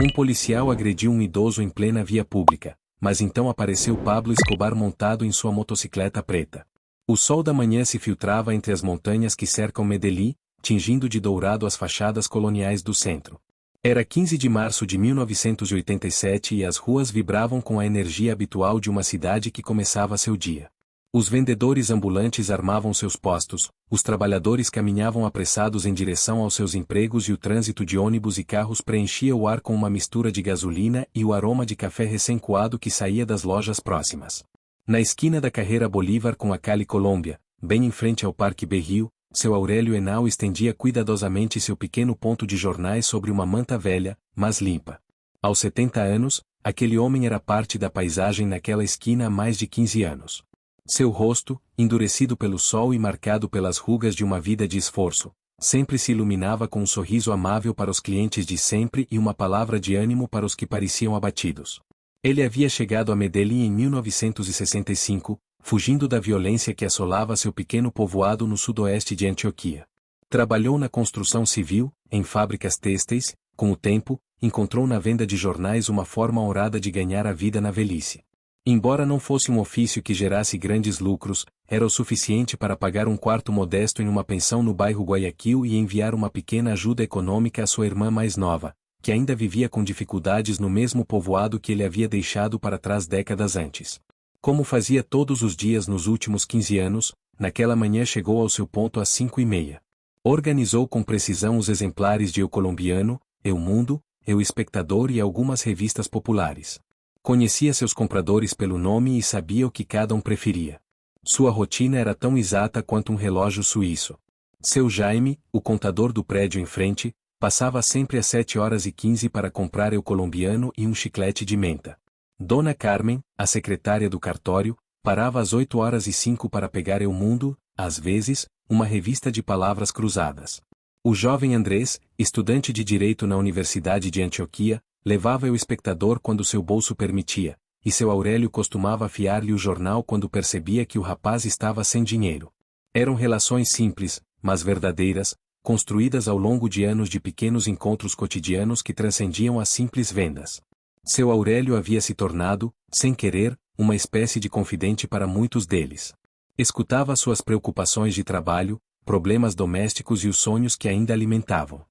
Um policial agrediu um idoso em plena via pública, mas então apareceu Pablo Escobar montado em sua motocicleta preta. O sol da manhã se filtrava entre as montanhas que cercam Medellín, tingindo de dourado as fachadas coloniais do centro. Era 15 de março de 1987 e as ruas vibravam com a energia habitual de uma cidade que começava seu dia. Os vendedores ambulantes armavam seus postos, os trabalhadores caminhavam apressados em direção aos seus empregos e o trânsito de ônibus e carros preenchia o ar com uma mistura de gasolina e o aroma de café recém-coado que saía das lojas próximas. Na esquina da Carrera Bolívar com a Cali Colômbia, bem em frente ao Parque Berrío, seu Aurélio Henao estendia cuidadosamente seu pequeno ponto de jornais sobre uma manta velha, mas limpa. Aos 70 anos, aquele homem era parte da paisagem naquela esquina há mais de 15 anos. Seu rosto, endurecido pelo sol e marcado pelas rugas de uma vida de esforço, sempre se iluminava com um sorriso amável para os clientes de sempre e uma palavra de ânimo para os que pareciam abatidos. Ele havia chegado a Medellín em 1965, fugindo da violência que assolava seu pequeno povoado no sudoeste de Antioquia. Trabalhou na construção civil, em fábricas têxteis, com o tempo, encontrou na venda de jornais uma forma honrada de ganhar a vida na velhice. Embora não fosse um ofício que gerasse grandes lucros, era o suficiente para pagar um quarto modesto em uma pensão no bairro Guayaquil e enviar uma pequena ajuda econômica à sua irmã mais nova, que ainda vivia com dificuldades no mesmo povoado que ele havia deixado para trás décadas antes. Como fazia todos os dias nos últimos 15 anos, naquela manhã chegou ao seu ponto às 5:30. Organizou com precisão os exemplares de El Colombiano, El Mundo, El Espectador e algumas revistas populares. Conhecia seus compradores pelo nome e sabia o que cada um preferia. Sua rotina era tão exata quanto um relógio suíço. Seu Jaime, o contador do prédio em frente, passava sempre às 7h15 para comprar El Colombiano e um chiclete de menta. Dona Carmen, a secretária do cartório, parava às 8h05 para pegar El Mundo, às vezes, uma revista de palavras cruzadas. O jovem Andrés, estudante de Direito na Universidade de Antioquia, levava o espectador quando seu bolso permitia, e seu Aurélio costumava afiar-lhe o jornal quando percebia que o rapaz estava sem dinheiro. Eram relações simples, mas verdadeiras, construídas ao longo de anos de pequenos encontros cotidianos que transcendiam as simples vendas. Seu Aurélio havia se tornado, sem querer, uma espécie de confidente para muitos deles. Escutava suas preocupações de trabalho, problemas domésticos e os sonhos que ainda alimentavam.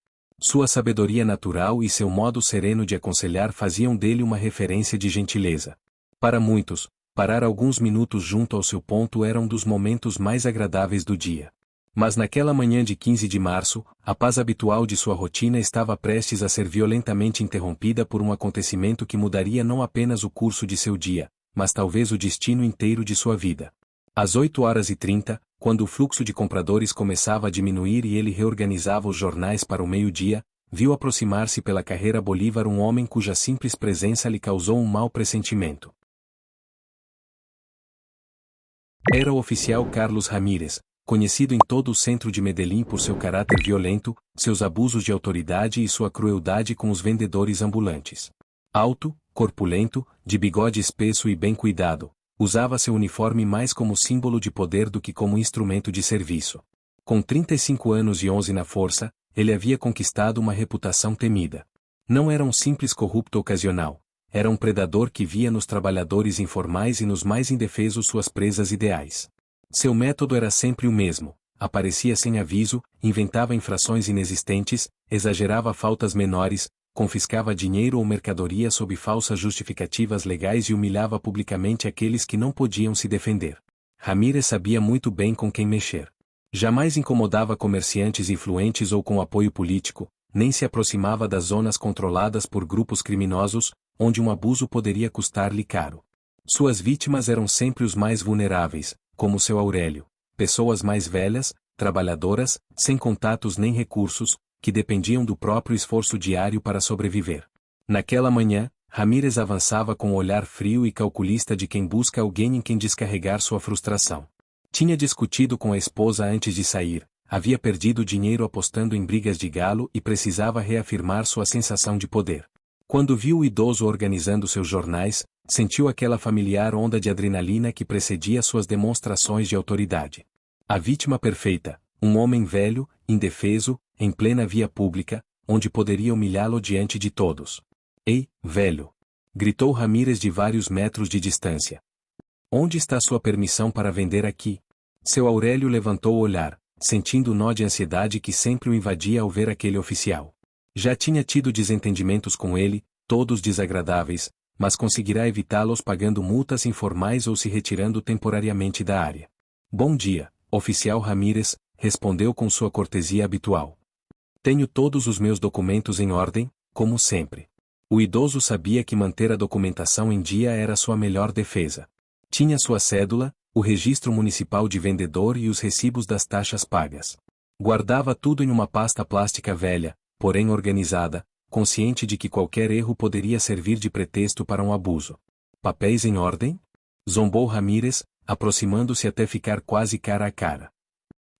Sua sabedoria natural e seu modo sereno de aconselhar faziam dele uma referência de gentileza. Para muitos, parar alguns minutos junto ao seu ponto era um dos momentos mais agradáveis do dia. Mas naquela manhã de 15 de março, a paz habitual de sua rotina estava prestes a ser violentamente interrompida por um acontecimento que mudaria não apenas o curso de seu dia, mas talvez o destino inteiro de sua vida. Às 8h30, quando o fluxo de compradores começava a diminuir e ele reorganizava os jornais para o meio-dia, viu aproximar-se pela Carrera Bolívar um homem cuja simples presença lhe causou um mau pressentimento. Era o oficial Carlos Ramírez, conhecido em todo o centro de Medellín por seu caráter violento, seus abusos de autoridade e sua crueldade com os vendedores ambulantes. Alto, corpulento, de bigode espesso e bem cuidado, usava seu uniforme mais como símbolo de poder do que como instrumento de serviço. Com 35 anos e 11 na força, ele havia conquistado uma reputação temida. Não era um simples corrupto ocasional, era um predador que via nos trabalhadores informais e nos mais indefesos suas presas ideais. Seu método era sempre o mesmo: aparecia sem aviso, inventava infrações inexistentes, exagerava faltas menores, confiscava dinheiro ou mercadoria sob falsas justificativas legais e humilhava publicamente aqueles que não podiam se defender. Ramírez sabia muito bem com quem mexer. Jamais incomodava comerciantes influentes ou com apoio político, nem se aproximava das zonas controladas por grupos criminosos, onde um abuso poderia custar-lhe caro. Suas vítimas eram sempre os mais vulneráveis, como seu Aurélio, pessoas mais velhas, trabalhadoras, sem contatos nem recursos, que dependiam do próprio esforço diário para sobreviver. Naquela manhã, Ramírez avançava com o olhar frio e calculista de quem busca alguém em quem descarregar sua frustração. Tinha discutido com a esposa antes de sair, havia perdido dinheiro apostando em brigas de galo e precisava reafirmar sua sensação de poder. Quando viu o idoso organizando seus jornais, sentiu aquela familiar onda de adrenalina que precedia suas demonstrações de autoridade. A vítima perfeita, um homem velho, indefeso, em plena via pública, onde poderia humilhá-lo diante de todos. Ei, velho! Gritou Ramírez de vários metros de distância. Onde está sua permissão para vender aqui? Seu Aurélio levantou o olhar, sentindo o nó de ansiedade que sempre o invadia ao ver aquele oficial. Já tinha tido desentendimentos com ele, todos desagradáveis, mas conseguirá evitá-los pagando multas informais ou se retirando temporariamente da área. Bom dia, oficial Ramírez, respondeu com sua cortesia habitual. Tenho todos os meus documentos em ordem, como sempre. O idoso sabia que manter a documentação em dia era sua melhor defesa. Tinha sua cédula, o registro municipal de vendedor e os recibos das taxas pagas. Guardava tudo em uma pasta plástica velha, porém organizada, consciente de que qualquer erro poderia servir de pretexto para um abuso. Papéis em ordem? Zombou Ramírez, aproximando-se até ficar quase cara a cara.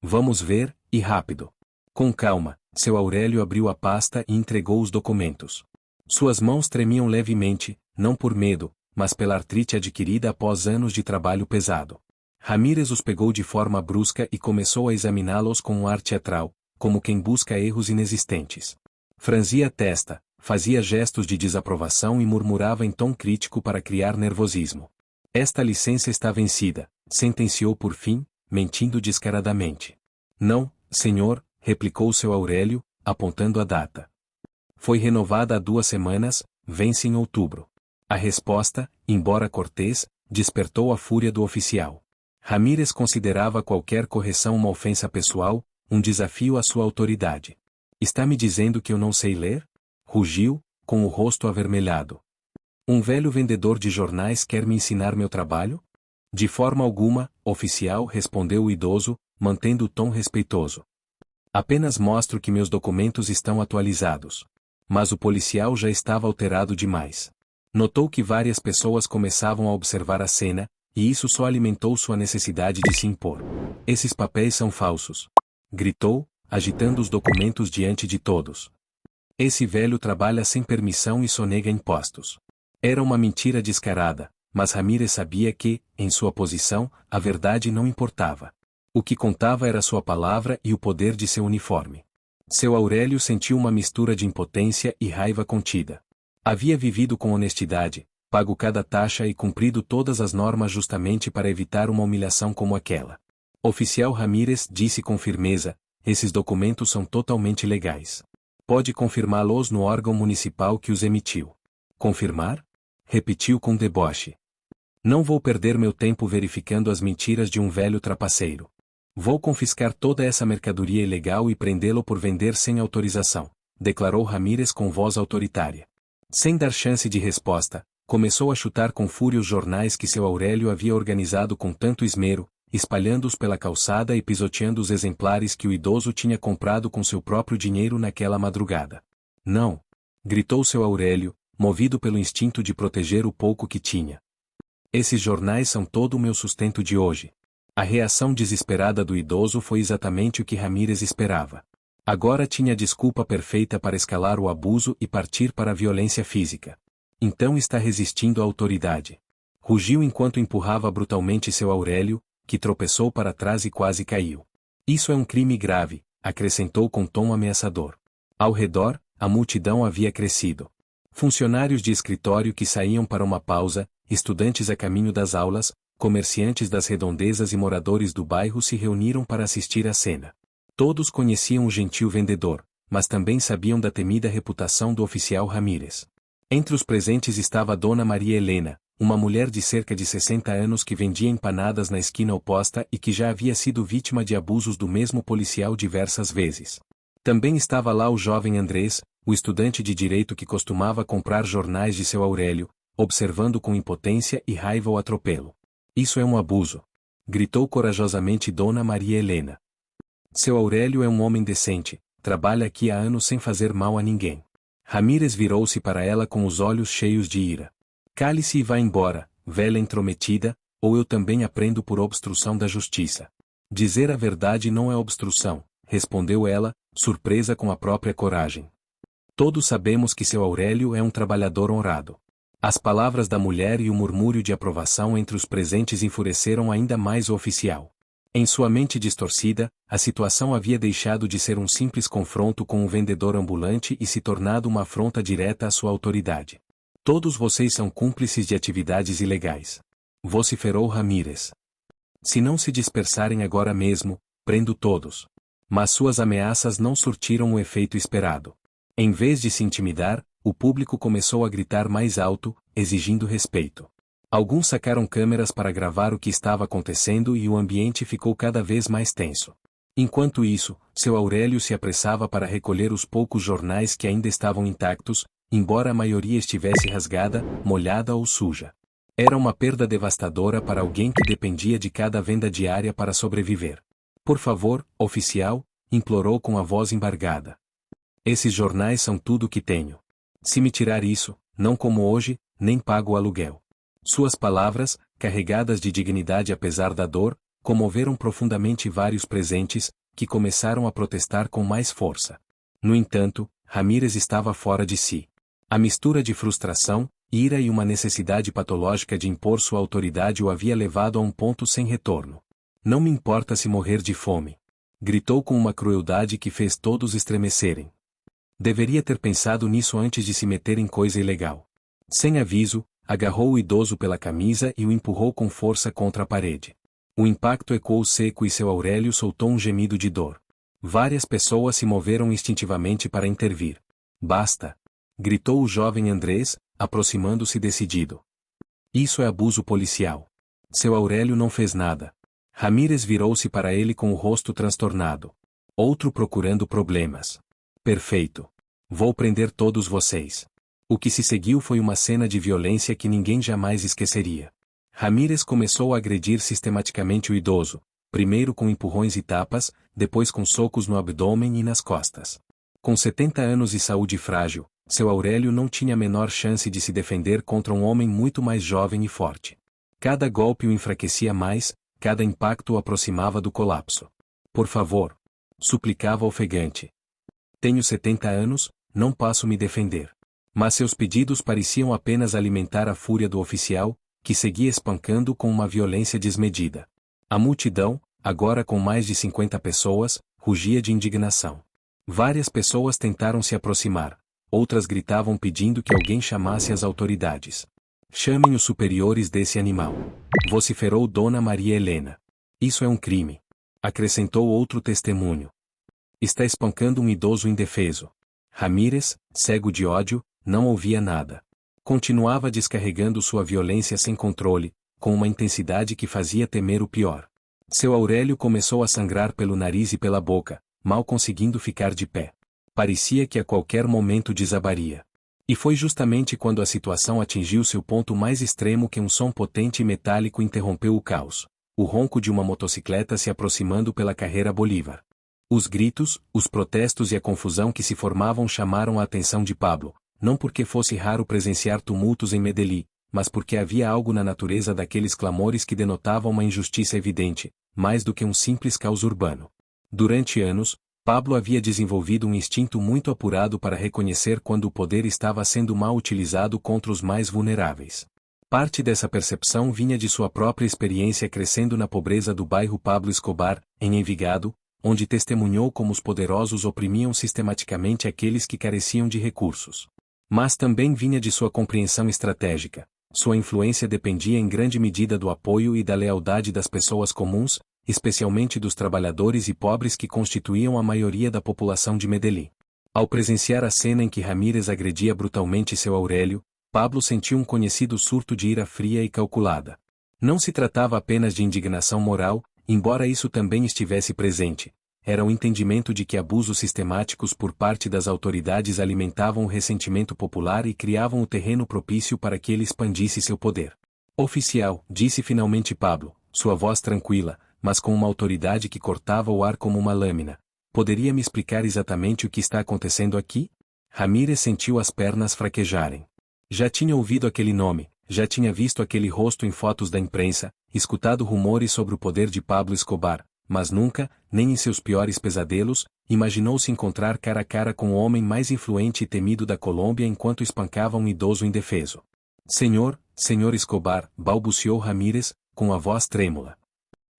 Vamos ver, e rápido. Com calma, seu Aurélio abriu a pasta e entregou os documentos. Suas mãos tremiam levemente, não por medo, mas pela artrite adquirida após anos de trabalho pesado. Ramírez os pegou de forma brusca e começou a examiná-los com um ar teatral, como quem busca erros inexistentes. Franzia a testa, fazia gestos de desaprovação e murmurava em tom crítico para criar nervosismo. Esta licença está vencida, sentenciou por fim, mentindo descaradamente. Não, senhor, replicou seu Aurélio, apontando a data. Foi renovada há 2 semanas, vence em outubro. A resposta, embora cortês, despertou a fúria do oficial. Ramírez considerava qualquer correção uma ofensa pessoal, um desafio à sua autoridade. Está me dizendo que eu não sei ler? Rugiu, com o rosto avermelhado. Um velho vendedor de jornais quer me ensinar meu trabalho? De forma alguma, oficial, respondeu o idoso, mantendo o tom respeitoso. Apenas mostro que meus documentos estão atualizados. Mas o policial já estava alterado demais. Notou que várias pessoas começavam a observar a cena, e isso só alimentou sua necessidade de se impor. Esses papéis são falsos. Gritou, agitando os documentos diante de todos. Esse velho trabalha sem permissão e sonega impostos. Era uma mentira descarada, mas Ramírez sabia que, em sua posição, a verdade não importava. O que contava era sua palavra e o poder de seu uniforme. Seu Aurélio sentiu uma mistura de impotência e raiva contida. Havia vivido com honestidade, pago cada taxa e cumprido todas as normas justamente para evitar uma humilhação como aquela. Oficial Ramírez disse com firmeza, esses documentos são totalmente legais. Pode confirmá-los no órgão municipal que os emitiu. Confirmar? Repetiu com deboche. Não vou perder meu tempo verificando as mentiras de um velho trapaceiro. Vou confiscar toda essa mercadoria ilegal e prendê-lo por vender sem autorização, declarou Ramírez com voz autoritária. Sem dar chance de resposta, começou a chutar com fúria os jornais que seu Aurélio havia organizado com tanto esmero, espalhando-os pela calçada e pisoteando os exemplares que o idoso tinha comprado com seu próprio dinheiro naquela madrugada. Não! Gritou seu Aurélio, movido pelo instinto de proteger o pouco que tinha. Esses jornais são todo o meu sustento de hoje. A reação desesperada do idoso foi exatamente o que Ramírez esperava. Agora tinha desculpa perfeita para escalar o abuso e partir para a violência física. Então está resistindo à autoridade. Rugiu enquanto empurrava brutalmente seu Aurélio, que tropeçou para trás e quase caiu. Isso é um crime grave, acrescentou com tom ameaçador. Ao redor, a multidão havia crescido. Funcionários de escritório que saíam para uma pausa, estudantes a caminho das aulas, comerciantes das redondezas e moradores do bairro se reuniram para assistir à cena. Todos conheciam o gentil vendedor, mas também sabiam da temida reputação do oficial Ramírez. Entre os presentes estava Dona Maria Helena, uma mulher de cerca de 60 anos que vendia empanadas na esquina oposta e que já havia sido vítima de abusos do mesmo policial diversas vezes. Também estava lá o jovem Andrés, o estudante de direito que costumava comprar jornais de seu Aurélio, observando com impotência e raiva o atropelo. Isso é um abuso! Gritou corajosamente Dona Maria Helena. Seu Aurélio é um homem decente, trabalha aqui há anos sem fazer mal a ninguém. Ramírez virou-se para ela com os olhos cheios de ira. Cale-se e vá embora, velha intrometida, ou eu também aprendo por obstrução da justiça. Dizer a verdade não é obstrução, respondeu ela, surpresa com a própria coragem. Todos sabemos que seu Aurélio é um trabalhador honrado. As palavras da mulher e o murmúrio de aprovação entre os presentes enfureceram ainda mais o oficial. Em sua mente distorcida, a situação havia deixado de ser um simples confronto com um vendedor ambulante e se tornado uma afronta direta à sua autoridade. Todos vocês são cúmplices de atividades ilegais. Vociferou Ramírez. Se não se dispersarem agora mesmo, prendo todos. Mas suas ameaças não surtiram o efeito esperado. Em vez de se intimidar, o público começou a gritar mais alto, exigindo respeito. Alguns sacaram câmeras para gravar o que estava acontecendo e o ambiente ficou cada vez mais tenso. Enquanto isso, seu Aurélio se apressava para recolher os poucos jornais que ainda estavam intactos, embora a maioria estivesse rasgada, molhada ou suja. Era uma perda devastadora para alguém que dependia de cada venda diária para sobreviver. Por favor, oficial, implorou com a voz embargada. Esses jornais são tudo o que tenho. Se me tirar isso, não como hoje, nem pago o aluguel. Suas palavras, carregadas de dignidade apesar da dor, comoveram profundamente vários presentes, que começaram a protestar com mais força. No entanto, Ramírez estava fora de si. A mistura de frustração, ira e uma necessidade patológica de impor sua autoridade o havia levado a um ponto sem retorno. Não me importa se morrer de fome. Gritou com uma crueldade que fez todos estremecerem. Deveria ter pensado nisso antes de se meter em coisa ilegal. Sem aviso, agarrou o idoso pela camisa e o empurrou com força contra a parede. O impacto ecoou seco e seu Aurélio soltou um gemido de dor. Várias pessoas se moveram instintivamente para intervir. Basta! Gritou o jovem Andrés, aproximando-se decidido. Isso é abuso policial. Seu Aurélio não fez nada. Ramírez virou-se para ele com o rosto transtornado. Outro procurando problemas. Perfeito. Vou prender todos vocês. O que se seguiu foi uma cena de violência que ninguém jamais esqueceria. Ramírez começou a agredir sistematicamente o idoso, primeiro com empurrões e tapas, depois com socos no abdômen e nas costas. Com 70 anos e saúde frágil, seu Aurélio não tinha a menor chance de se defender contra um homem muito mais jovem e forte. Cada golpe o enfraquecia mais, cada impacto o aproximava do colapso. Por favor. Suplicava ofegante. Tenho 70 anos, não posso me defender. Mas seus pedidos pareciam apenas alimentar a fúria do oficial, que seguia espancando com uma violência desmedida. A multidão, agora com mais de 50 pessoas, rugia de indignação. Várias pessoas tentaram se aproximar, outras gritavam pedindo que alguém chamasse as autoridades. Chamem os superiores desse animal. Vociferou Dona Maria Helena. Isso é um crime. Acrescentou outro testemunho. Está espancando um idoso indefeso. Ramírez, cego de ódio, não ouvia nada. Continuava descarregando sua violência sem controle, com uma intensidade que fazia temer o pior. Seu Aurélio começou a sangrar pelo nariz e pela boca, mal conseguindo ficar de pé. Parecia que a qualquer momento desabaria. E foi justamente quando a situação atingiu seu ponto mais extremo que um som potente e metálico interrompeu o caos. O ronco de uma motocicleta se aproximando pela carreira Bolívar. Os gritos, os protestos e a confusão que se formavam chamaram a atenção de Pablo, não porque fosse raro presenciar tumultos em Medellín, mas porque havia algo na natureza daqueles clamores que denotavam uma injustiça evidente, mais do que um simples caos urbano. Durante anos, Pablo havia desenvolvido um instinto muito apurado para reconhecer quando o poder estava sendo mal utilizado contra os mais vulneráveis. Parte dessa percepção vinha de sua própria experiência crescendo na pobreza do bairro Pablo Escobar, em Envigado, onde testemunhou como os poderosos oprimiam sistematicamente aqueles que careciam de recursos. Mas também vinha de sua compreensão estratégica. Sua influência dependia em grande medida do apoio e da lealdade das pessoas comuns, especialmente dos trabalhadores e pobres que constituíam a maioria da população de Medellín. Ao presenciar a cena em que Ramírez agredia brutalmente seu Aurélio, Pablo sentiu um conhecido surto de ira fria e calculada. Não se tratava apenas de indignação moral, embora isso também estivesse presente. Era o entendimento de que abusos sistemáticos por parte das autoridades alimentavam o ressentimento popular e criavam o terreno propício para que ele expandisse seu poder. Oficial, disse finalmente Pablo, sua voz tranquila, mas com uma autoridade que cortava o ar como uma lâmina. Poderia me explicar exatamente o que está acontecendo aqui? Ramírez sentiu as pernas fraquejarem. Já tinha ouvido aquele nome, já tinha visto aquele rosto em fotos da imprensa, escutado rumores sobre o poder de Pablo Escobar, mas nunca, nem em seus piores pesadelos, imaginou se encontrar cara a cara com o homem mais influente e temido da Colômbia enquanto espancava um idoso indefeso. Senhor Escobar, balbuciou Ramírez, com a voz trêmula.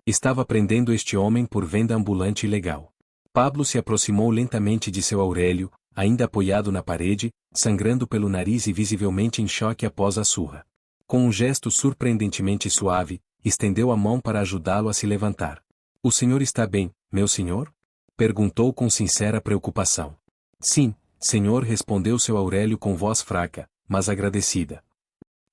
Estava prendendo este homem por venda ambulante ilegal. Pablo se aproximou lentamente de seu Aurélio, ainda apoiado na parede, sangrando pelo nariz e visivelmente em choque após a surra. Com um gesto surpreendentemente suave, estendeu a mão para ajudá-lo a se levantar. "O senhor está bem, meu senhor?" perguntou com sincera preocupação. "Sim, senhor", respondeu seu Aurélio com voz fraca, mas agradecida.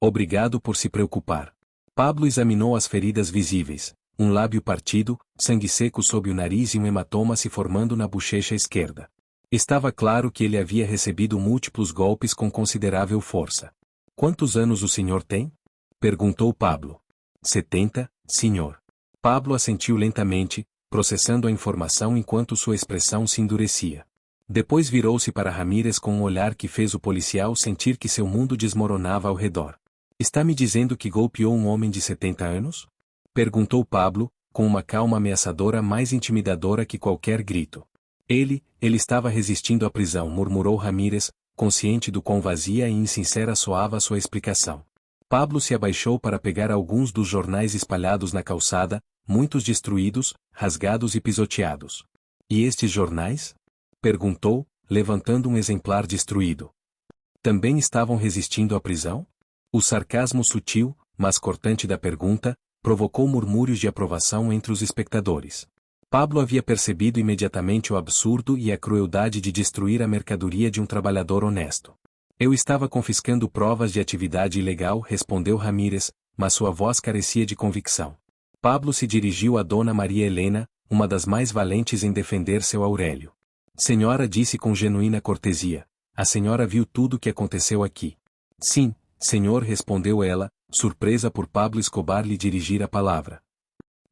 "Obrigado por se preocupar." Pablo examinou as feridas visíveis, um lábio partido, sangue seco sob o nariz e um hematoma se formando na bochecha esquerda. Estava claro que ele havia recebido múltiplos golpes com considerável força. "Quantos anos o senhor tem?" perguntou Pablo. 70, senhor." Pablo assentiu lentamente, processando a informação enquanto sua expressão se endurecia. Depois virou-se para Ramírez com um olhar que fez o policial sentir que seu mundo desmoronava ao redor. "Está me dizendo que golpeou um homem de 70 anos?" perguntou Pablo, com uma calma ameaçadora mais intimidadora que qualquer grito. Ele estava resistindo à prisão", murmurou Ramírez, consciente do quão vazia e insincera soava sua explicação. Pablo se abaixou para pegar alguns dos jornais espalhados na calçada, muitos destruídos, rasgados e pisoteados. "E estes jornais?" perguntou, levantando um exemplar destruído. "Também estavam resistindo à prisão?" O sarcasmo sutil, mas cortante da pergunta, provocou murmúrios de aprovação entre os espectadores. Pablo havia percebido imediatamente o absurdo e a crueldade de destruir a mercadoria de um trabalhador honesto. "Eu estava confiscando provas de atividade ilegal", respondeu Ramírez, mas sua voz carecia de convicção. Pablo se dirigiu a Dona Maria Helena, uma das mais valentes em defender seu Aurélio. "Senhora", disse com genuína cortesia, "a senhora viu tudo o que aconteceu aqui?" "Sim, senhor", respondeu ela, surpresa por Pablo Escobar lhe dirigir a palavra.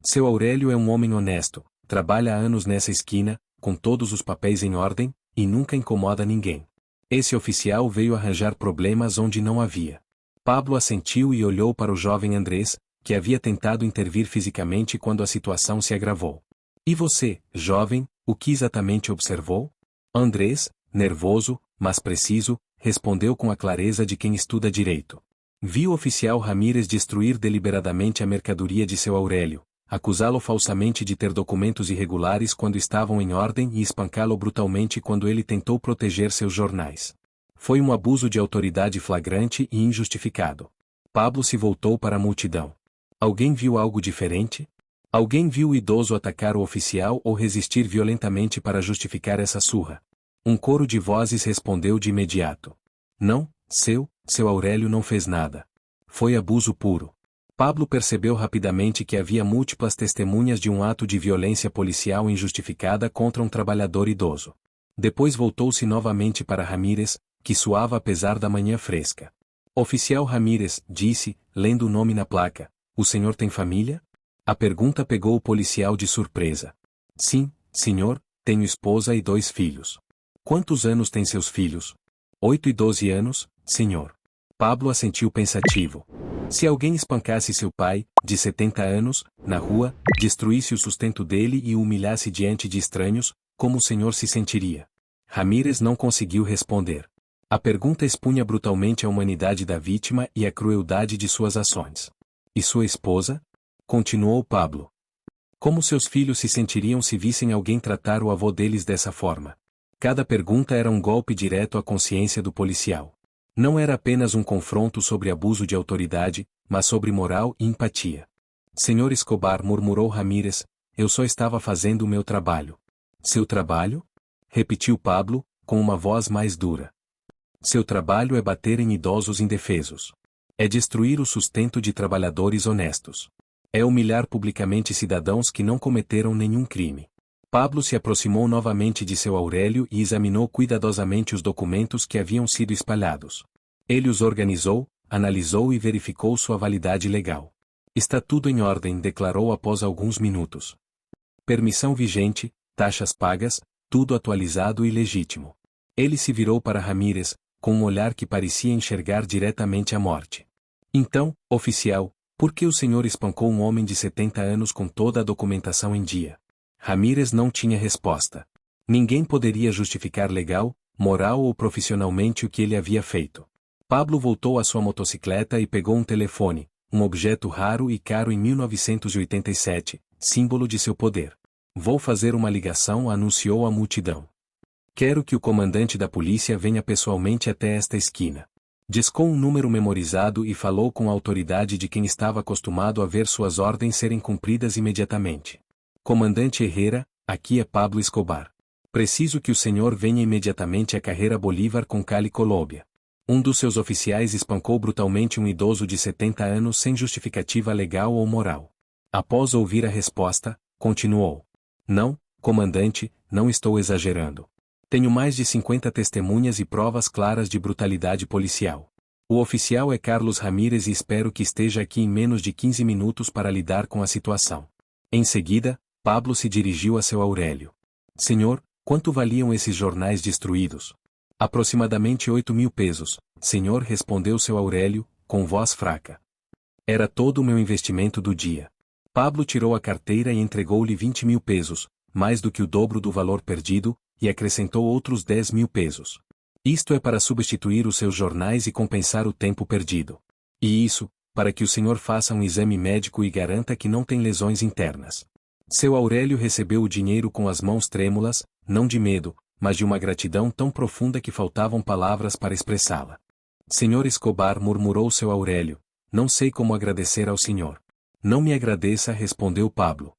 "Seu Aurélio é um homem honesto, trabalha há anos nessa esquina, com todos os papéis em ordem, e nunca incomoda ninguém. Esse oficial veio arranjar problemas onde não havia." Pablo assentiu e olhou para o jovem Andrés, que havia tentado intervir fisicamente quando a situação se agravou. "E você, jovem, o que exatamente observou?" Andrés, nervoso, mas preciso, respondeu com a clareza de quem estuda direito. "Vi o oficial Ramírez destruir deliberadamente a mercadoria de seu Aurélio, acusá-lo falsamente de ter documentos irregulares quando estavam em ordem e espancá-lo brutalmente quando ele tentou proteger seus jornais. Foi um abuso de autoridade flagrante e injustificado." Pablo se voltou para a multidão. "Alguém viu algo diferente? Alguém viu o idoso atacar o oficial ou resistir violentamente para justificar essa surra?" Um coro de vozes respondeu de imediato. "Não, seu Aurélio não fez nada. Foi abuso puro." Pablo percebeu rapidamente que havia múltiplas testemunhas de um ato de violência policial injustificada contra um trabalhador idoso. Depois voltou-se novamente para Ramírez, que suava apesar da manhã fresca. "Oficial Ramírez", disse, lendo o nome na placa, "o senhor tem família?" A pergunta pegou o policial de surpresa. "Sim, senhor, tenho esposa e 2 filhos." "Quantos anos têm seus filhos?" 8 e 12 anos, senhor." Pablo assentiu pensativo. "Se alguém espancasse seu pai, de 70 anos, na rua, destruísse o sustento dele e o humilhasse diante de estranhos, como o senhor se sentiria?" Ramírez não conseguiu responder. A pergunta expunha brutalmente a humanidade da vítima e a crueldade de suas ações. "E sua esposa?" continuou Pablo. "Como seus filhos se sentiriam se vissem alguém tratar o avô deles dessa forma?" Cada pergunta era um golpe direto à consciência do policial. Não era apenas um confronto sobre abuso de autoridade, mas sobre moral e empatia. "Senhor Escobar", murmurou Ramírez, "eu só estava fazendo o meu trabalho." "Seu trabalho?" repetiu Pablo, com uma voz mais dura. "Seu trabalho é bater em idosos indefesos. É destruir o sustento de trabalhadores honestos. É humilhar publicamente cidadãos que não cometeram nenhum crime." Pablo se aproximou novamente de seu Aurélio e examinou cuidadosamente os documentos que haviam sido espalhados. Ele os organizou, analisou e verificou sua validade legal. "Está tudo em ordem", declarou após alguns minutos. "Permissão vigente, taxas pagas, tudo atualizado e legítimo." Ele se virou para Ramírez, com um olhar que parecia enxergar diretamente a morte. "Então, oficial, por que o senhor espancou um homem de 70 anos com toda a documentação em dia?" Ramírez não tinha resposta. Ninguém poderia justificar legal, moral ou profissionalmente o que ele havia feito. Pablo voltou à sua motocicleta e pegou um telefone, um objeto raro e caro em 1987, símbolo de seu poder. Vou fazer uma ligação, anunciou à multidão. Quero que o comandante da polícia venha pessoalmente até esta esquina. Discou um número memorizado e falou com a autoridade de quem estava acostumado a ver suas ordens serem cumpridas imediatamente. Comandante Herrera, aqui é Pablo Escobar. Preciso que o senhor venha imediatamente à Carrera Bolívar com Cali Colômbia. Um dos seus oficiais espancou brutalmente um idoso de 70 anos sem justificativa legal ou moral. Após ouvir a resposta, continuou. Não, comandante, não estou exagerando. Tenho mais de 50 testemunhas e provas claras de brutalidade policial. O oficial é Carlos Ramírez e espero que esteja aqui em menos de 15 minutos para lidar com a situação. Em seguida, Pablo se dirigiu a seu Aurélio. Senhor, quanto valiam esses jornais destruídos? Aproximadamente 8.000 pesos, senhor, respondeu seu Aurélio, com voz fraca. Era todo o meu investimento do dia. Pablo tirou a carteira e entregou-lhe 20.000 pesos, mais do que o dobro do valor perdido, e acrescentou outros 10.000 pesos. Isto é para substituir os seus jornais e compensar o tempo perdido. E isso, para que o senhor faça um exame médico e garanta que não tem lesões internas. Seu Aurélio recebeu o dinheiro com as mãos trêmulas, não de medo, mas de uma gratidão tão profunda que faltavam palavras para expressá-la. Senhor Escobar, murmurou seu Aurélio, não sei como agradecer ao senhor. Não me agradeça, respondeu Pablo.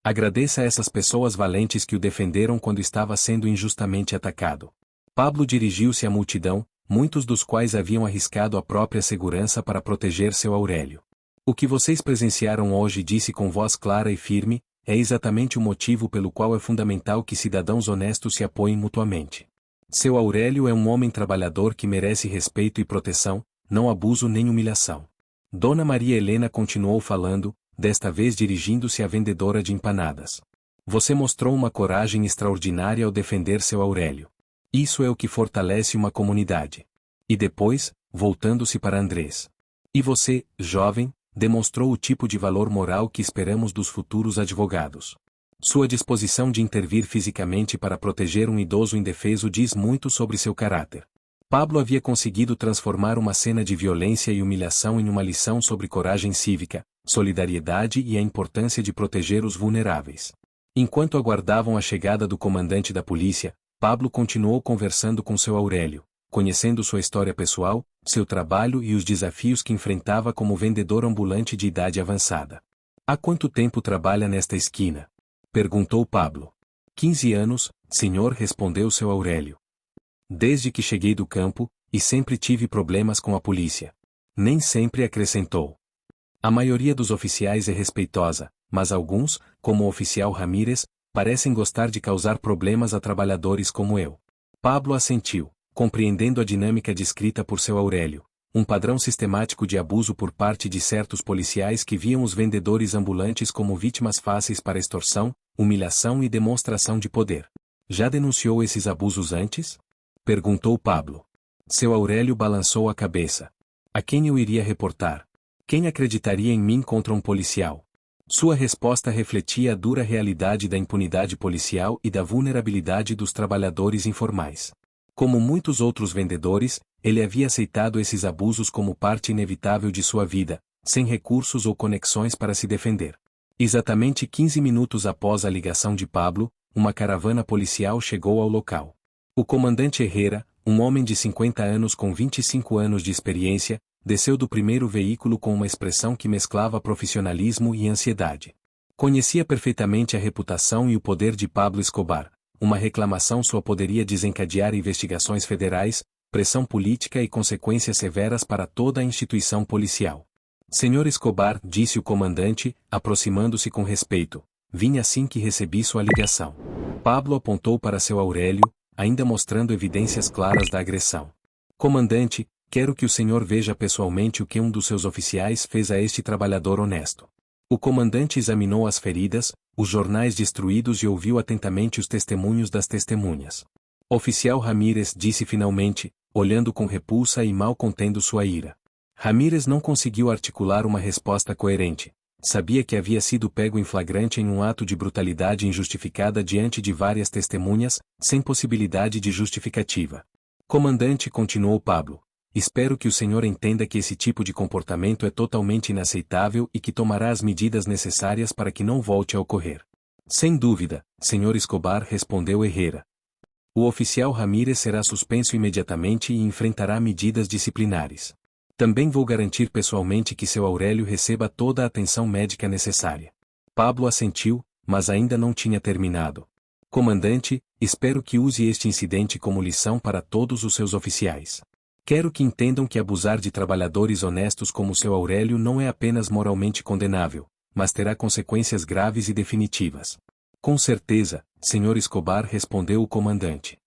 Agradeça a essas pessoas valentes que o defenderam quando estava sendo injustamente atacado. Pablo dirigiu-se à multidão, muitos dos quais haviam arriscado a própria segurança para proteger seu Aurélio. O que vocês presenciaram hoje, disse com voz clara e firme, é exatamente o motivo pelo qual é fundamental que cidadãos honestos se apoiem mutuamente. Seu Aurélio é um homem trabalhador que merece respeito e proteção, não abuso nem humilhação. Dona Maria Helena continuou falando, desta vez dirigindo-se à vendedora de empanadas. Você mostrou uma coragem extraordinária ao defender seu Aurélio. Isso é o que fortalece uma comunidade. E depois, voltando-se para Andrés. E você, jovem, demonstrou o tipo de valor moral que esperamos dos futuros advogados. Sua disposição de intervir fisicamente para proteger um idoso indefeso diz muito sobre seu caráter. Pablo havia conseguido transformar uma cena de violência e humilhação em uma lição sobre coragem cívica, solidariedade e a importância de proteger os vulneráveis. Enquanto aguardavam a chegada do comandante da polícia, Pablo continuou conversando com seu Aurélio, conhecendo sua história pessoal, seu trabalho e os desafios que enfrentava como vendedor ambulante de idade avançada. Há quanto tempo trabalha nesta esquina? Perguntou Pablo. 15 anos, senhor, respondeu seu Aurélio. Desde que cheguei do campo, e sempre tive problemas com a polícia. Nem sempre, acrescentou. A maioria dos oficiais é respeitosa, mas alguns, como o oficial Ramírez, parecem gostar de causar problemas a trabalhadores como eu. Pablo assentiu, compreendendo a dinâmica descrita por seu Aurélio, um padrão sistemático de abuso por parte de certos policiais que viam os vendedores ambulantes como vítimas fáceis para extorsão, humilhação e demonstração de poder. Já denunciou esses abusos antes? Perguntou Pablo. Seu Aurélio balançou a cabeça. A quem eu iria reportar? Quem acreditaria em mim contra um policial? Sua resposta refletia a dura realidade da impunidade policial e da vulnerabilidade dos trabalhadores informais. Como muitos outros vendedores, ele havia aceitado esses abusos como parte inevitável de sua vida, sem recursos ou conexões para se defender. Exatamente 15 minutos após a ligação de Pablo, uma caravana policial chegou ao local. O comandante Herrera, um homem de 50 anos com 25 anos de experiência, desceu do primeiro veículo com uma expressão que mesclava profissionalismo e ansiedade. Conhecia perfeitamente a reputação e o poder de Pablo Escobar. Uma reclamação sua poderia desencadear investigações federais, pressão política e consequências severas para toda a instituição policial. Senhor Escobar, disse o comandante, aproximando-se com respeito, vim assim que recebi sua ligação. Pablo apontou para seu Aurélio, ainda mostrando evidências claras da agressão. Comandante, quero que o senhor veja pessoalmente o que um dos seus oficiais fez a este trabalhador honesto. O comandante examinou as feridas, os jornais destruídos e ouviu atentamente os testemunhos das testemunhas. Oficial Ramírez, disse finalmente, olhando com repulsa e mal contendo sua ira. Ramírez não conseguiu articular uma resposta coerente. Sabia que havia sido pego em flagrante em um ato de brutalidade injustificada diante de várias testemunhas, sem possibilidade de justificativa. Comandante, continuou Pablo, espero que o senhor entenda que esse tipo de comportamento é totalmente inaceitável e que tomará as medidas necessárias para que não volte a ocorrer. Sem dúvida, senhor Escobar, respondeu Herrera. O oficial Ramírez será suspenso imediatamente e enfrentará medidas disciplinares. Também vou garantir pessoalmente que seu Aurélio receba toda a atenção médica necessária. Pablo assentiu, mas ainda não tinha terminado. Comandante, espero que use este incidente como lição para todos os seus oficiais. Quero que entendam que abusar de trabalhadores honestos como seu Aurélio não é apenas moralmente condenável, mas terá consequências graves e definitivas. Com certeza, senhor Escobar, respondeu o comandante.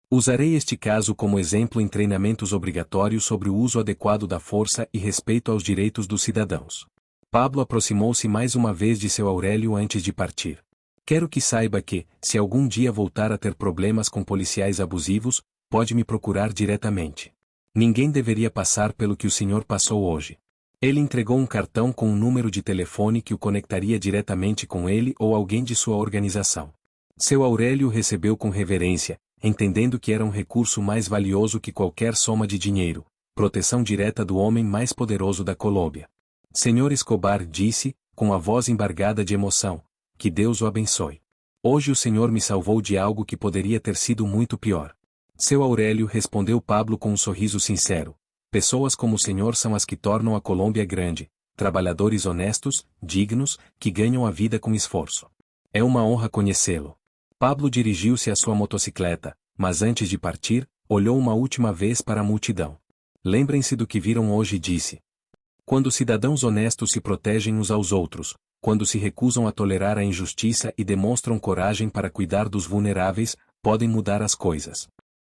Usarei este caso como exemplo em treinamentos obrigatórios sobre o uso adequado da força e respeito aos direitos dos cidadãos. Pablo aproximou-se mais uma vez de seu Aurélio antes de partir. Quero que saiba que, se algum dia voltar a ter problemas com policiais abusivos, pode me procurar diretamente. Ninguém deveria passar pelo que o senhor passou hoje. Ele entregou um cartão com um número de telefone que o conectaria diretamente com ele ou alguém de sua organização. Seu Aurélio recebeu com reverência, entendendo que era um recurso mais valioso que qualquer soma de dinheiro, proteção direta do homem mais poderoso da Colômbia. Senhor Escobar, disse, com a voz embargada de emoção, que Deus o abençoe. Hoje o senhor me salvou de algo que poderia ter sido muito pior. Seu Aurélio, respondeu Pablo com um sorriso sincero. Pessoas como o senhor são as que tornam a Colômbia grande, trabalhadores honestos, dignos, que ganham a vida com esforço. É uma honra conhecê-lo. Pablo dirigiu-se à sua motocicleta, mas antes de partir, olhou uma última vez para a multidão. Lembrem-se do que viram hoje, disse. Quando cidadãos honestos se protegem uns aos outros, quando se recusam a tolerar a injustiça e demonstram coragem para cuidar dos vulneráveis, podem mudar as coisas.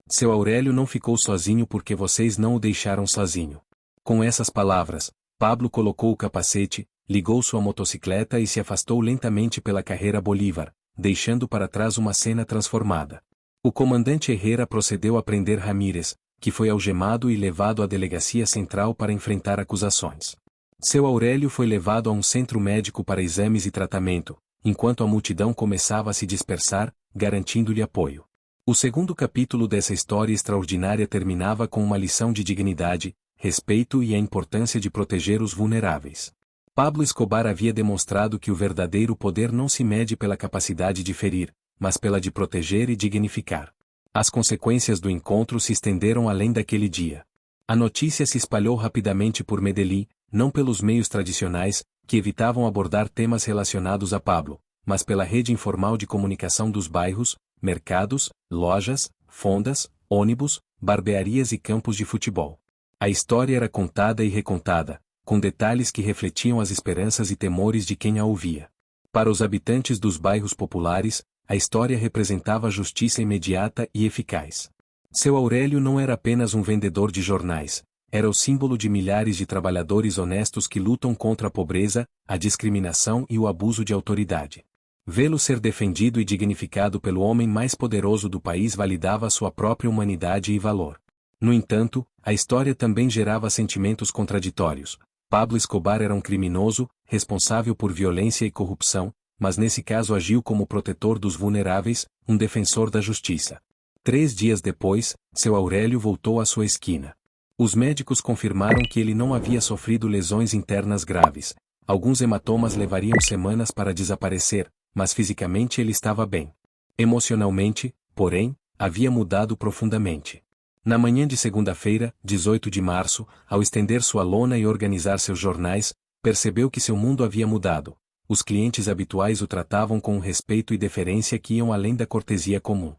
Seu Aurélio não ficou sozinho porque vocês não o deixaram sozinho. Com essas palavras, Pablo colocou o capacete, ligou sua motocicleta e se afastou lentamente pela carreira Bolívar, deixando para trás uma cena transformada. O comandante Herrera procedeu a prender Ramírez, que foi algemado e levado à delegacia central para enfrentar acusações. Seu Aurélio foi levado a um centro médico para exames e tratamento, enquanto a multidão começava a se dispersar, garantindo-lhe apoio. O segundo capítulo dessa história extraordinária terminava com uma lição de dignidade, respeito e a importância de proteger os vulneráveis. Pablo Escobar havia demonstrado que o verdadeiro poder não se mede pela capacidade de ferir, mas pela de proteger e dignificar. As consequências do encontro se estenderam além daquele dia. A notícia se espalhou rapidamente por Medellín, não pelos meios tradicionais, que evitavam abordar temas relacionados a Pablo, mas pela rede informal de comunicação dos bairros, mercados, lojas, fondas, ônibus, barbearias e campos de futebol. A história era contada e recontada, com detalhes que refletiam as esperanças e temores de quem a ouvia. Para os habitantes dos bairros populares, a história representava justiça imediata e eficaz. Seu Aurélio não era apenas um vendedor de jornais, era o símbolo de milhares de trabalhadores honestos que lutam contra a pobreza, a discriminação e o abuso de autoridade. Vê-lo ser defendido e dignificado pelo homem mais poderoso do país validava sua própria humanidade e valor. No entanto, a história também gerava sentimentos contraditórios. Pablo Escobar era um criminoso, responsável por violência e corrupção, mas nesse caso agiu como protetor dos vulneráveis, um defensor da justiça. 3 dias depois, seu Aurélio voltou à sua esquina. Os médicos confirmaram que ele não havia sofrido lesões internas graves. Alguns hematomas levariam semanas para desaparecer, mas fisicamente ele estava bem. Emocionalmente, porém, havia mudado profundamente. Na manhã de segunda-feira, 18 de março, ao estender sua lona e organizar seus jornais, percebeu que seu mundo havia mudado. Os clientes habituais o tratavam com um respeito e deferência que iam além da cortesia comum.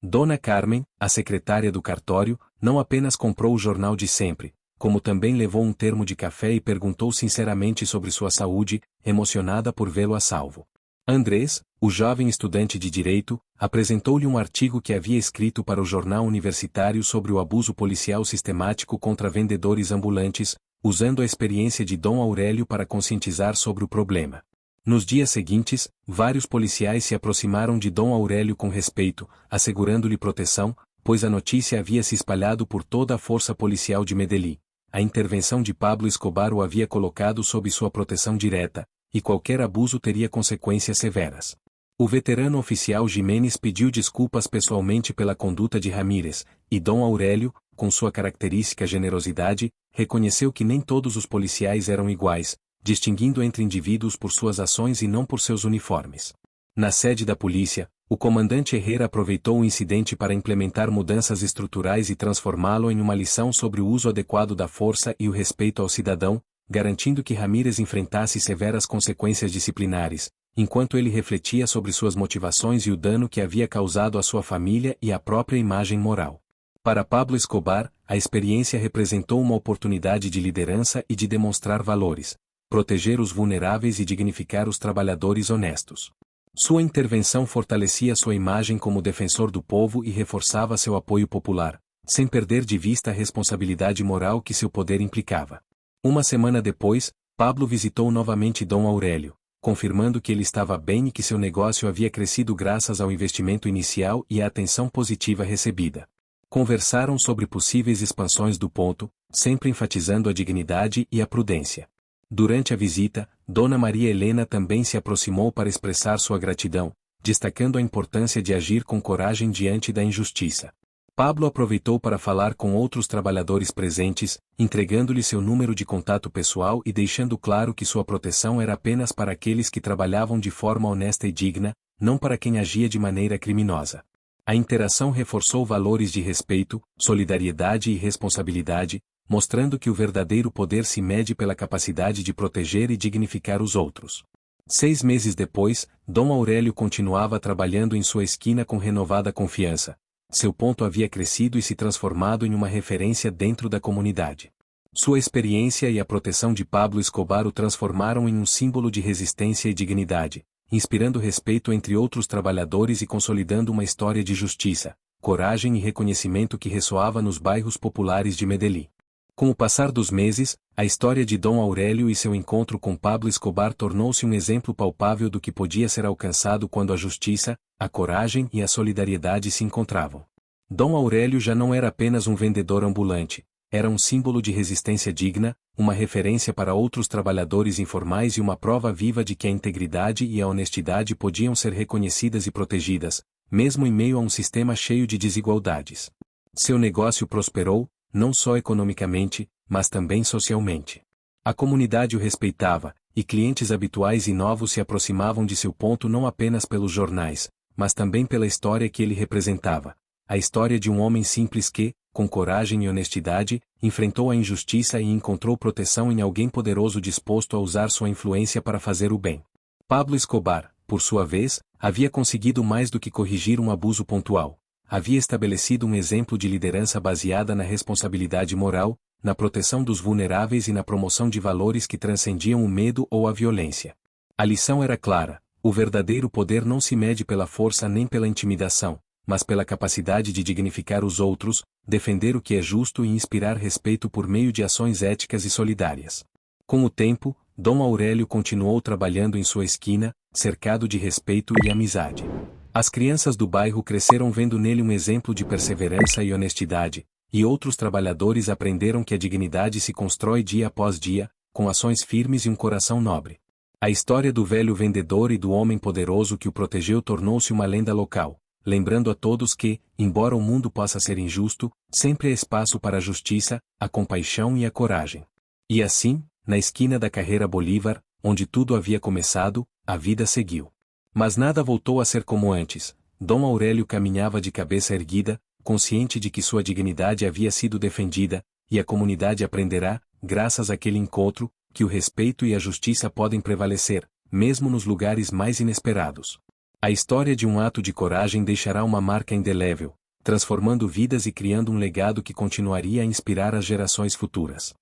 Dona Carmen, a secretária do cartório, não apenas comprou o jornal de sempre, como também levou um termo de café e perguntou sinceramente sobre sua saúde, emocionada por vê-lo a salvo. Andrés, o jovem estudante de direito, apresentou-lhe um artigo que havia escrito para o jornal universitário sobre o abuso policial sistemático contra vendedores ambulantes, usando a experiência de Dom Aurélio para conscientizar sobre o problema. Nos dias seguintes, vários policiais se aproximaram de Dom Aurélio com respeito, assegurando-lhe proteção, pois a notícia havia se espalhado por toda a força policial de Medellín. A intervenção de Pablo Escobar o havia colocado sob sua proteção direta, e qualquer abuso teria consequências severas. O veterano oficial Jiménez pediu desculpas pessoalmente pela conduta de Ramírez, e Dom Aurélio, com sua característica generosidade, reconheceu que nem todos os policiais eram iguais, distinguindo entre indivíduos por suas ações e não por seus uniformes. Na sede da polícia, o comandante Herrera aproveitou o incidente para implementar mudanças estruturais e transformá-lo em uma lição sobre o uso adequado da força e o respeito ao cidadão, garantindo que Ramírez enfrentasse severas consequências disciplinares, enquanto ele refletia sobre suas motivações e o dano que havia causado à sua família e à própria imagem moral. Para Pablo Escobar, a experiência representou uma oportunidade de liderança e de demonstrar valores, proteger os vulneráveis e dignificar os trabalhadores honestos. Sua intervenção fortalecia sua imagem como defensor do povo e reforçava seu apoio popular, sem perder de vista a responsabilidade moral que seu poder implicava. Uma semana depois, Pablo visitou novamente Dom Aurélio, confirmando que ele estava bem e que seu negócio havia crescido graças ao investimento inicial e à atenção positiva recebida. Conversaram sobre possíveis expansões do ponto, sempre enfatizando a dignidade e a prudência. Durante a visita, Dona Maria Helena também se aproximou para expressar sua gratidão, destacando a importância de agir com coragem diante da injustiça. Pablo aproveitou para falar com outros trabalhadores presentes, entregando-lhe seu número de contato pessoal e deixando claro que sua proteção era apenas para aqueles que trabalhavam de forma honesta e digna, não para quem agia de maneira criminosa. A interação reforçou valores de respeito, solidariedade e responsabilidade, mostrando que o verdadeiro poder se mede pela capacidade de proteger e dignificar os outros. 6 meses depois, Dom Aurélio continuava trabalhando em sua esquina com renovada confiança. Seu ponto havia crescido e se transformado em uma referência dentro da comunidade. Sua experiência e a proteção de Pablo Escobar o transformaram em um símbolo de resistência e dignidade, inspirando respeito entre outros trabalhadores e consolidando uma história de justiça, coragem e reconhecimento que ressoava nos bairros populares de Medellín. Com o passar dos meses, a história de Dom Aurélio e seu encontro com Pablo Escobar tornou-se um exemplo palpável do que podia ser alcançado quando a justiça, a coragem e a solidariedade se encontravam. Dom Aurélio já não era apenas um vendedor ambulante, era um símbolo de resistência digna, uma referência para outros trabalhadores informais e uma prova viva de que a integridade e a honestidade podiam ser reconhecidas e protegidas, mesmo em meio a um sistema cheio de desigualdades. Seu negócio prosperou, não só economicamente, mas também socialmente. A comunidade o respeitava, e clientes habituais e novos se aproximavam de seu ponto não apenas pelos jornais, mas também pela história que ele representava. A história de um homem simples que, com coragem e honestidade, enfrentou a injustiça e encontrou proteção em alguém poderoso disposto a usar sua influência para fazer o bem. Pablo Escobar, por sua vez, havia conseguido mais do que corrigir um abuso pontual. Havia estabelecido um exemplo de liderança baseada na responsabilidade moral, na proteção dos vulneráveis e na promoção de valores que transcendiam o medo ou a violência. A lição era clara: o verdadeiro poder não se mede pela força nem pela intimidação, mas pela capacidade de dignificar os outros, defender o que é justo e inspirar respeito por meio de ações éticas e solidárias. Com o tempo, Dom Aurélio continuou trabalhando em sua esquina, cercado de respeito e amizade. As crianças do bairro cresceram vendo nele um exemplo de perseverança e honestidade, e outros trabalhadores aprenderam que a dignidade se constrói dia após dia, com ações firmes e um coração nobre. A história do velho vendedor e do homem poderoso que o protegeu tornou-se uma lenda local, lembrando a todos que, embora o mundo possa ser injusto, sempre há espaço para a justiça, a compaixão e a coragem. E assim, na esquina da Carrera Bolívar, onde tudo havia começado, a vida seguiu. Mas nada voltou a ser como antes. Dom Aurélio caminhava de cabeça erguida, consciente de que sua dignidade havia sido defendida, e a comunidade aprenderá, graças àquele encontro, que o respeito e a justiça podem prevalecer, mesmo nos lugares mais inesperados. A história de um ato de coragem deixará uma marca indelével, transformando vidas e criando um legado que continuaria a inspirar as gerações futuras.